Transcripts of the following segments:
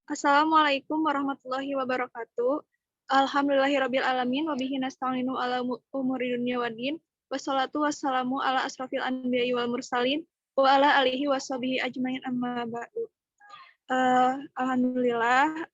Assalamualaikum warahmatullahi wabarakatuh. Alhamdulillahirabbil alamin wa bihi nasta'inu ala umuri dunya waddin. Wassalatu wassalamu ala asrofil anbiya'i wal mursalin wa ala alihi washabihi ajmain amma ba'du. Alhamdulillah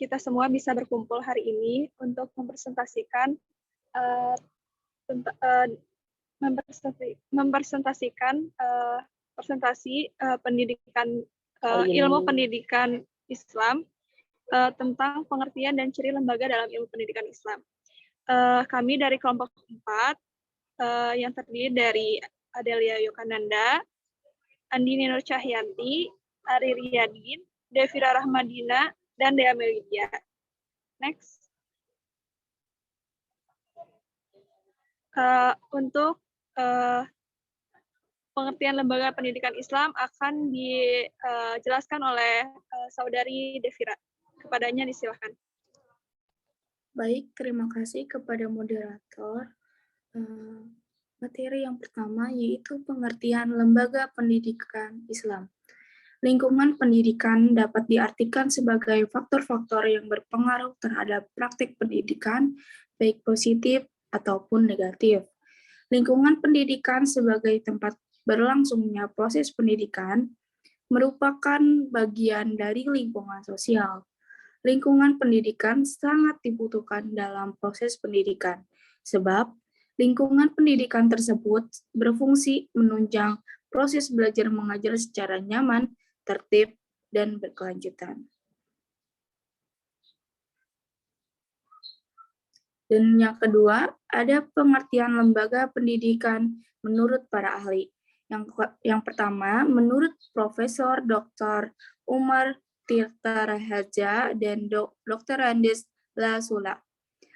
kita semua bisa berkumpul hari ini untuk mempresentasikan uh, presentasi pendidikan ilmu pendidikan Islam tentang pengertian dan ciri lembaga dalam ilmu pendidikan Islam. Kami dari kelompok 4 yang terdiri dari Adelia Yokananda, Andini Nur Cahyanti, Ari Riyadin, Devira Rahmadina, dan Dea Melidia. Next. Untuk pengertian lembaga pendidikan Islam akan dijelaskan oleh Saudari Devira. Kepadanya disilakan. Baik, terima kasih kepada moderator. Materi yang pertama yaitu pengertian lembaga pendidikan Islam. Lingkungan pendidikan dapat diartikan sebagai faktor-faktor yang berpengaruh terhadap praktik pendidikan, baik positif ataupun negatif. Lingkungan pendidikan sebagai tempat berlangsungnya proses pendidikan merupakan bagian dari lingkungan sosial. Lingkungan pendidikan sangat dibutuhkan dalam proses pendidikan, sebab lingkungan pendidikan tersebut berfungsi menunjang proses belajar mengajar secara nyaman, tertib, dan berkelanjutan. Dan yang kedua, ada pengertian lembaga pendidikan menurut para ahli. Yang pertama, menurut Profesor Dr. Umar Tirta Raharja dan Dr. Andes Lasula.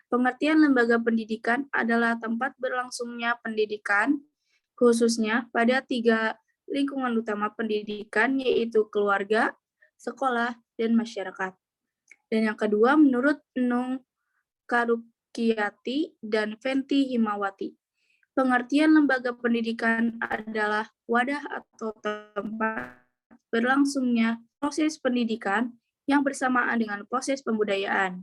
Pengertian lembaga pendidikan adalah tempat berlangsungnya pendidikan, khususnya pada 3 lingkungan utama pendidikan, yaitu keluarga, sekolah, dan masyarakat. Dan yang kedua, menurut Nung Karukiati dan Fenty Himawati. Pengertian lembaga pendidikan adalah wadah atau tempat berlangsungnya proses pendidikan yang bersamaan dengan proses pembudayaan.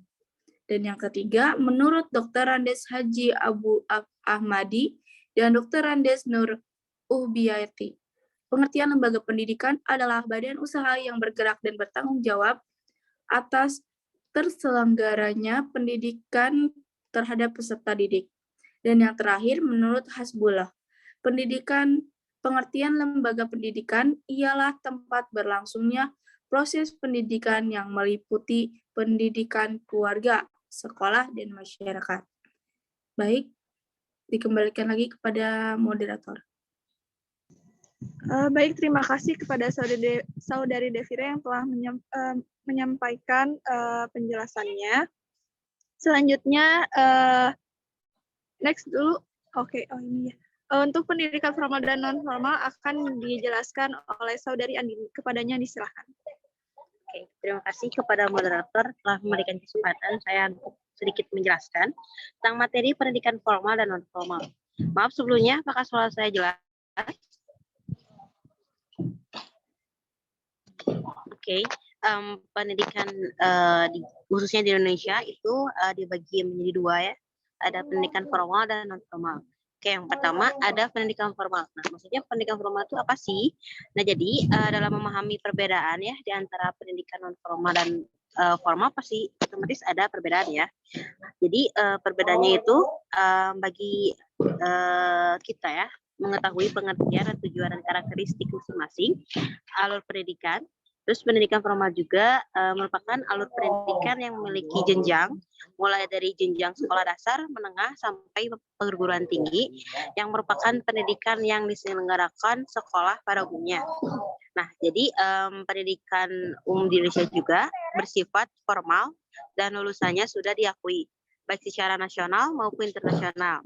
Dan yang ketiga, menurut Dr. Andes Haji Abu Ahmadi dan Dr. Andes Nur Uhbiyati, pengertian lembaga pendidikan adalah badan usaha yang bergerak dan bertanggung jawab atas terselenggaranya pendidikan terhadap peserta didik. Dan yang terakhir, menurut Hasbullah, pengertian lembaga pendidikan ialah tempat berlangsungnya proses pendidikan yang meliputi pendidikan keluarga, sekolah, dan masyarakat. Baik, dikembalikan lagi kepada moderator. Baik, terima kasih kepada Saudari Devira yang telah menyampaikan penjelasannya. Selanjutnya, next dulu. Oke, ini ya. Untuk pendidikan formal dan non formal akan dijelaskan oleh Saudari Andini. Kepadanya disilahkan. Oke, terima kasih kepada moderator telah memberikan kesempatan saya untuk sedikit menjelaskan tentang materi pendidikan formal dan non formal. Maaf sebelumnya, apakah suara saya jelas? Oke. Pendidikan khususnya di Indonesia itu dibagi menjadi 2 ya. Ada pendidikan formal dan non formal. Oke, yang pertama ada pendidikan formal. Nah, maksudnya pendidikan formal itu apa sih? Nah, jadi dalam memahami perbedaan ya di antara pendidikan non formal dan formal pasti otomatis ada perbedaan ya. Jadi perbedaannya itu bagi kita ya mengetahui pengertian dan tujuan dan karakteristik masing-masing alur pendidikan. Terus pendidikan formal juga merupakan alur pendidikan yang memiliki jenjang, mulai dari jenjang sekolah dasar, menengah, sampai perguruan tinggi, yang merupakan pendidikan yang diselenggarakan sekolah pada umumnya. Nah, jadi pendidikan umum di Indonesia juga bersifat formal dan lulusannya sudah diakui, baik secara nasional maupun internasional.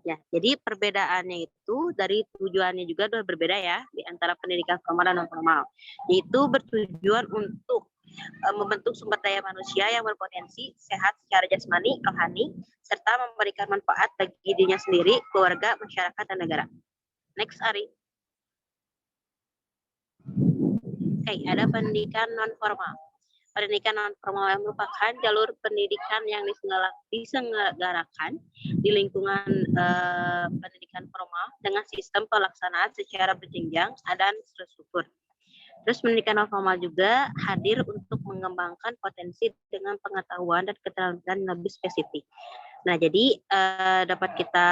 Ya, jadi perbedaannya itu dari tujuannya juga sudah berbeda ya di antara pendidikan formal dan non formal. Yaitu bertujuan untuk membentuk sumber daya manusia yang berpotensi sehat secara jasmani, rohani, serta memberikan manfaat bagi dirinya sendiri, keluarga, masyarakat, dan negara. Next, Ari. Oke, ada pendidikan non formal. Pendidikan non formal merupakan jalur pendidikan yang diselenggarakan di lingkungan pendidikan formal dengan sistem pelaksanaan secara berjenjang dan terstruktur. Terus pendidikan non formal juga hadir untuk mengembangkan potensi dengan pengetahuan dan keterampilan lebih spesifik. Nah, jadi dapat kita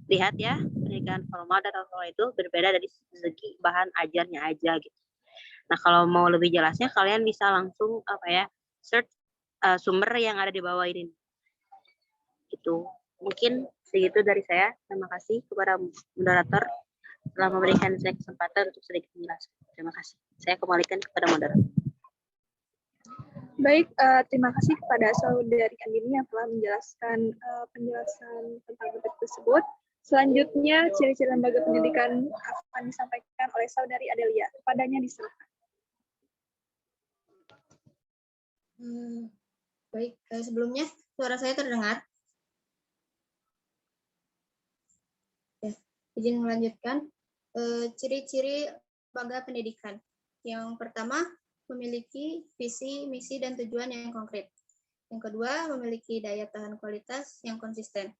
lihat ya, pendidikan formal dan non formal itu berbeda dari segi bahan ajarnya aja gitu. Nah, kalau mau lebih jelasnya kalian bisa langsung search sumber yang ada di bawah ini. Gitu. Mungkin segitu dari saya. Terima kasih kepada moderator telah memberikan saya kesempatan untuk sedikit menjelaskan. Terima kasih. Saya kembalikan kepada moderator. Baik, terima kasih kepada Saudari Andini yang telah menjelaskan penjelasan tentang topik tersebut. Selanjutnya, ciri-ciri lembaga pendidikan akan disampaikan oleh Saudari Adelia. Kepadanya diserahkan. Baik, sebelumnya suara saya terdengar? Ya, izin melanjutkan. Ciri-ciri lembaga pendidikan. Yang pertama, memiliki visi, misi, dan tujuan yang konkret. Yang kedua, memiliki daya tahan kualitas yang konsisten.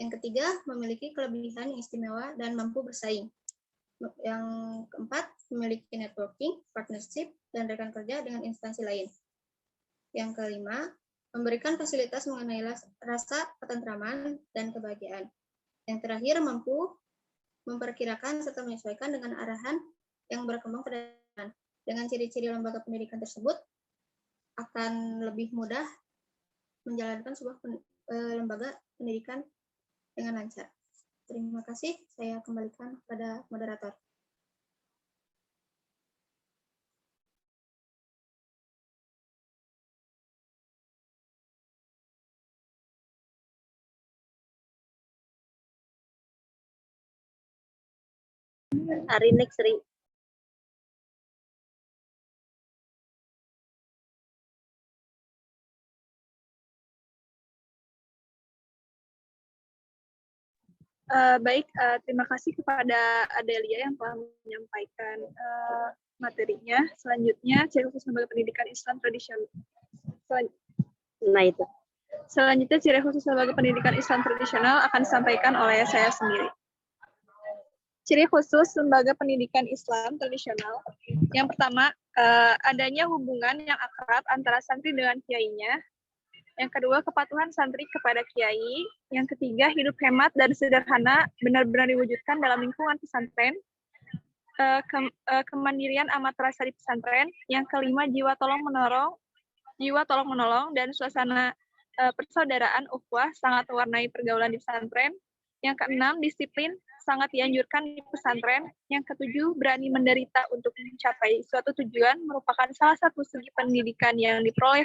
Yang ketiga, memiliki kelebihan yang istimewa dan mampu bersaing. Yang keempat, memiliki networking, partnership, dan rekan kerja dengan instansi lain. Yang kelima, memberikan fasilitas mengenai rasa ketentraman dan kebahagiaan. Yang terakhir, mampu memperkirakan serta menyesuaikan dengan arahan yang berkembang pada depan. Dengan ciri-ciri lembaga pendidikan tersebut, akan lebih mudah menjalankan sebuah lembaga pendidikan dengan lancar. Terima kasih, saya kembalikan kepada moderator. Arinek Sri. Baik, terima kasih kepada Adelia yang telah menyampaikan materinya. Selanjutnya, ciri khusus lembaga pendidikan Islam tradisional. Nah, itu. Selanjutnya, ciri khusus lembaga pendidikan Islam tradisional akan disampaikan oleh saya sendiri. Ciri khusus lembaga pendidikan Islam tradisional. Yang pertama, adanya hubungan yang akrab antara santri dengan kiainya. Yang kedua, kepatuhan santri kepada kiai. Yang ketiga, hidup hemat dan sederhana benar-benar diwujudkan dalam lingkungan pesantren. Kemandirian amat terasa di pesantren. Yang kelima, jiwa tolong menolong dan suasana persaudaraan ukhuwah sangat mewarnai pergaulan di pesantren. Yang keenam, disiplin sangat dianjurkan di pesantren. Yang ketujuh, berani menderita untuk mencapai suatu tujuan merupakan salah satu segi pendidikan yang diperoleh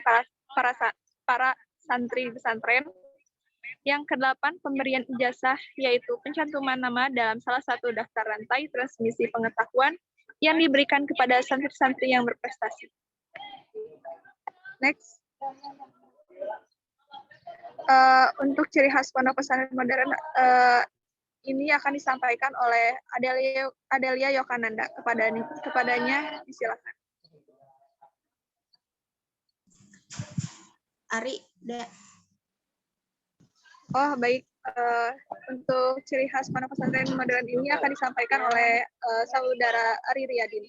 para santri pesantren. Yang kedelapan, pemberian ijazah, yaitu pencantuman nama dalam salah satu daftar rantai transmisi pengetahuan yang diberikan kepada santri-santri yang berprestasi. Next. Untuk ciri khas pondok pesantren modern ini akan disampaikan oleh Adelia Yokananda. Kepadanya disilakan. Ari, Oh, baik. Untuk ciri khas pondok pesantren modern ini akan disampaikan oleh saudara Ari Riyadin.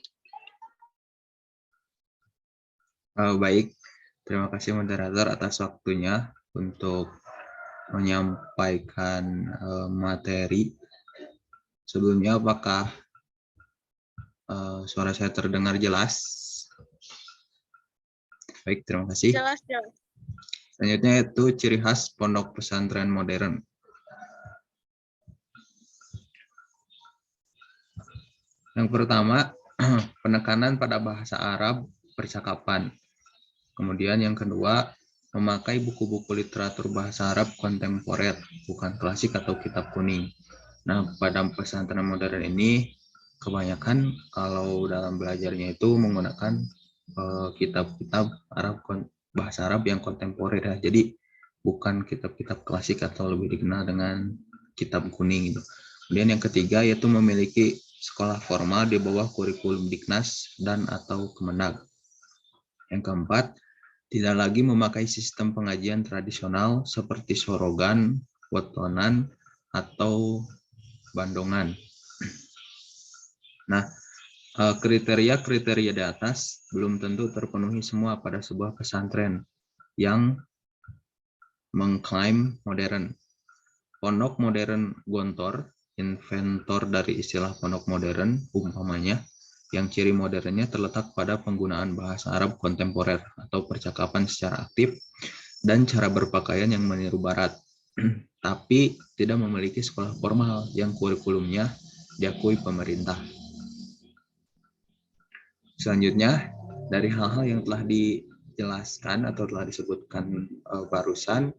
Baik, terima kasih moderator atas waktunya untuk menyampaikan materi. Sebelumnya, apakah suara saya terdengar jelas? Baik, terima kasih. Jelas. Selanjutnya itu ciri khas pondok pesantren modern. Yang pertama, penekanan pada bahasa Arab percakapan. Kemudian yang kedua, memakai buku-buku literatur bahasa Arab kontemporer, bukan klasik atau kitab kuning. Nah, pada pesantren modern ini, kebanyakan kalau dalam belajarnya itu menggunakan kitab-kitab bahasa Arab yang kontemporer ya. Jadi bukan kitab-kitab klasik atau lebih dikenal dengan kitab kuning gitu. Kemudian yang ketiga yaitu memiliki sekolah formal di bawah kurikulum Diknas dan atau Kemenag. Yang keempat, Tidak lagi memakai sistem pengajian tradisional seperti sorogan, wetonan, atau bandongan. Nah, kriteria-kriteria di atas belum tentu terpenuhi semua pada sebuah pesantren yang mengklaim modern. Pondok modern Gontor, inventor dari istilah pondok modern, umpamanya, yang ciri modernnya terletak pada penggunaan bahasa Arab kontemporer atau percakapan secara aktif dan cara berpakaian yang meniru Barat, tapi tidak memiliki sekolah formal yang kurikulumnya diakui pemerintah. Selanjutnya, dari hal-hal yang telah dijelaskan atau telah disebutkan barusan,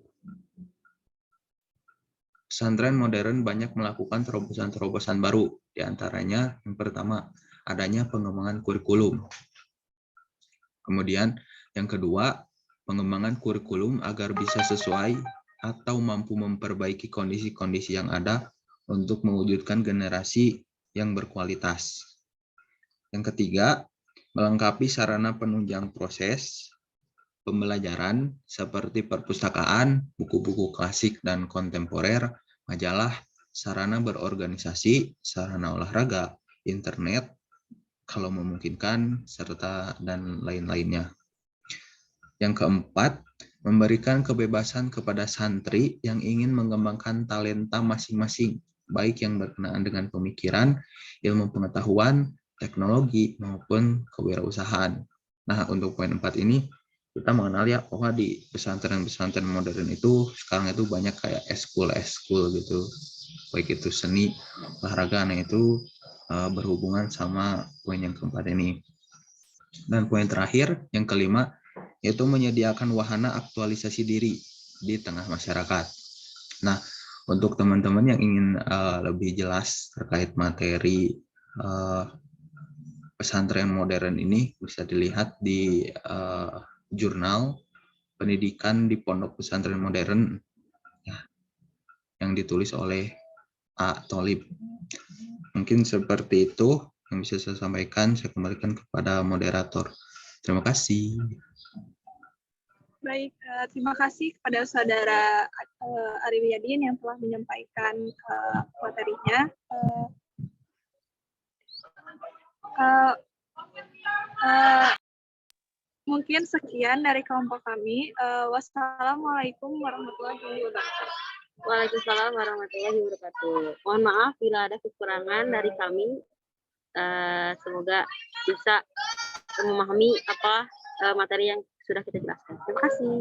pesantren modern banyak melakukan terobosan-terobosan baru. Di antaranya, yang pertama, adanya pengembangan kurikulum. Kemudian, yang kedua, pengembangan kurikulum agar bisa sesuai atau mampu memperbaiki kondisi-kondisi yang ada untuk mewujudkan generasi yang berkualitas. Yang ketiga, melengkapi sarana penunjang proses pembelajaran seperti perpustakaan, buku-buku klasik dan kontemporer, majalah, sarana berorganisasi, sarana olahraga, internet, kalau memungkinkan, serta dan lain-lainnya. Yang keempat, memberikan kebebasan kepada santri yang ingin mengembangkan talenta masing-masing, baik yang berkenaan dengan pemikiran, ilmu pengetahuan, teknologi, maupun kewirausahaan. Nah, untuk poin 4 ini, kita mengenal ya bahwa di pesantren-pesantren modern itu sekarang itu banyak kayak eskul gitu, baik itu seni, olahraga, nah itu berhubungan sama poin yang keempat ini. Dan poin terakhir, yang kelima, yaitu menyediakan wahana aktualisasi diri di tengah masyarakat. Nah, untuk teman-teman yang ingin lebih jelas terkait materi pesantren modern ini, bisa dilihat di jurnal pendidikan di Pondok Pesantren Modern ya, yang ditulis oleh A. Tholib. Mungkin seperti itu yang bisa saya sampaikan. Saya kembalikan kepada moderator. Terima kasih. Baik, terima kasih kepada saudara Ari Wiyadin yang telah menyampaikan materinya. Mungkin sekian dari kelompok kami. Wassalamualaikum warahmatullahi wabarakatuh. Waalaikumsalam warahmatullahi wabarakatuh. Mohon maaf bila ada kekurangan dari kami. Semoga bisa memahami apa materi yang sudah kita jelaskan. Terima kasih.